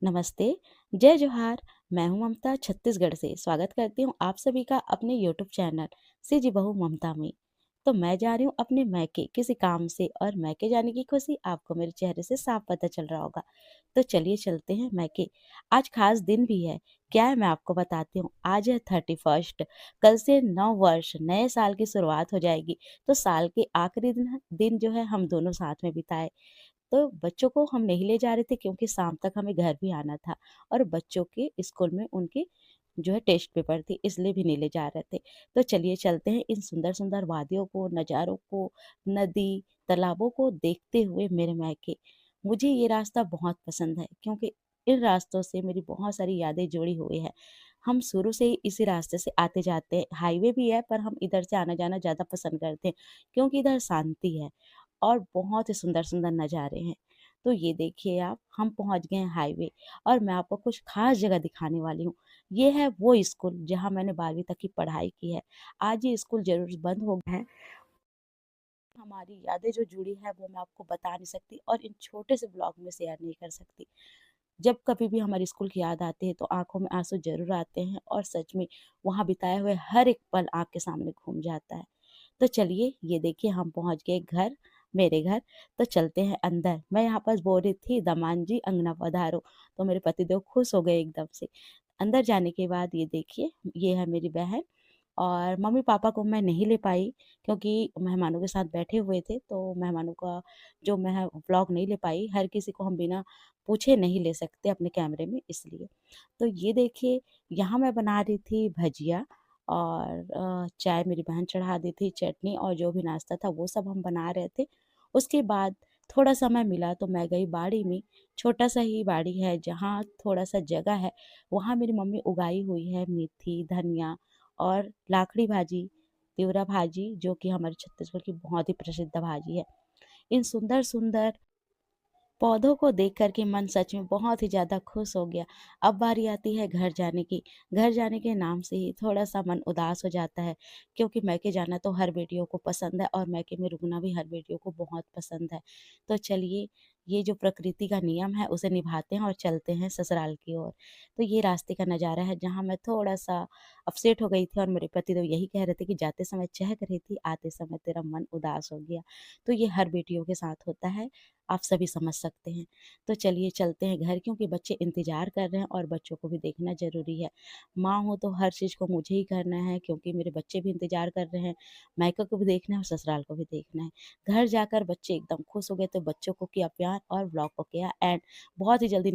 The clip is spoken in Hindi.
नमस्ते, जय जोहार। मैं हूँ ममता छत्तीसगढ़ से। स्वागत करती हूँ आप सभी का अपने यूट्यूब चैनल सिजी बहू ममता में। तो मैं जा रही हूँ अपने मायके किसी काम से और मायके जाने की खुशी आपको मेरे चेहरे से साफ पता चल रहा होगा। तो चलिए चलते हैं मायके। आज खास दिन भी है। क्या है मैं आपको बताती हूँ। आज है 31st। कल से नव वर्ष नए साल की शुरुआत हो जाएगी। तो साल के आखिरी दिन जो है हम दोनों साथ में बिताए। तो बच्चों को हम नहीं ले जा रहे थे क्योंकि शाम तक हमें घर भी आना था और बच्चों के स्कूल में उनके जो है टेस्ट पेपर थी इसलिए भी नहीं ले जा रहे थे। तो चलिए चलते हैं इन सुंदर सुंदर वादियों को, नज़ारों को, नदी, तालाबों को देखते हुए मेरे मायके। मुझे ये रास्ता बहुत पसंद है क्योंकि इन रास्तों से मेरी बहुत सारी यादें जुड़ी हुई है। हम शुरू से ही इसी रास्ते से आते जाते हैं। हाईवे भी है पर हम इधर से आना जाना ज़्यादा पसंद करते हैं क्योंकि इधर शांति है और बहुत ही सुंदर-सुंदर नज़ारे हैं। तो ये देखिए आप, हम पहुँच गए हैं हाईवे और मैं आपको कुछ ख़ास जगह दिखाने वाली हूँ। ये है वो स्कूल जहाँ मैंने 12वीं तक की पढ़ाई की है। आज ये स्कूल ज़रूर बंद हो गया है। हमारी यादें जो जुड़ी है वो मैं आपको बता नहीं सकती और इन छोटे से ब्लॉग में शेयर नहीं कर सकती। जब कभी भी हमारे स्कूल की याद आती है तो आँखों में आँसू ज़रूर आते हैं और सच में वहाँ बिताए हुए हर एक पल आँख के सामने घूम जाता है। तो चलिए ये देखिए हम पहुँच गए घर, मेरे घर। तो चलते हैं अंदर। मैं यहाँ पास बोल रही थी दामाद जी अंगना पधारो, तो मेरे पतिदेव खुश हो गए एकदम से। अंदर जाने के बाद ये देखिए ये है मेरी बहन और मम्मी-पापा को मैं नहीं ले पाई क्योंकि मेहमानों के साथ बैठे हुए थे, तो मेहमानों का जो मैं व्लॉग नहीं ले पाई। हर किसी को हम बिना पूछे नहीं ले सकते अपने कैमरे में इसलिए। तो ये देखिए यहाँ मैं बना रही थी भजिया और चाय मेरी बहन चढ़ा दी थी, चटनी और जो भी नाश्ता था वो सब हम बना रहे थे। उसके बाद थोड़ा समय मिला तो मैं गई बाड़ी में, छोटा-सा ही बाड़ी है जहाँ थोड़ा-सा जगह है, वहाँ मेरी मम्मी उगाई हुई है मेथी, धनिया और लाखड़ी भाजी, तिवरा भाजी जो कि हमारे छत्तीसगढ़ की बहुत ही प्रसिद्ध भाजी है। इन सुंदर-सुंदर पौधों को देख कर के मन सच में बहुत ही ज़्यादा खुश हो गया। अब बारी आती है घर जाने की। घर जाने के नाम से ही थोड़ा-सा मन उदास हो जाता है क्योंकि मायके जाना तो हर बेटियों को पसंद है और मायके में रुकना भी हर बेटियों को बहुत पसंद है। तो चलिए ये जो प्रकृति का नियम है उसे निभाते हैं और चलते हैं ससुराल की ओर। तो ये रास्ते का नज़ारा है जहाँ मैं थोड़ा-सा अपसेट हो गई थी और मेरे पति तो यही कह रहे थे कि जाते समय चहक रही थी, आते समय तेरा मन उदास हो गया। तो ये हर बेटियों के साथ होता है। आप सभी समझ सकते हैं। तो चलिए चलते हैं घर क्योंकि बच्चे इंतज़ार कर रहे हैं और बच्चों को भी देखना ज़रूरी है। माँ हूँ तो हर चीज़ को मुझे ही करना है क्योंकि मेरे बच्चे भी इंतज़ार कर रहे हैं। मायका को भी देखना है और ससुराल को भी देखना है। घर जाकर बच्चे एकदम खुश हो गए तो बच्चों को किया प्यार और व्लॉग को किया एंड बहुत ही जल्दी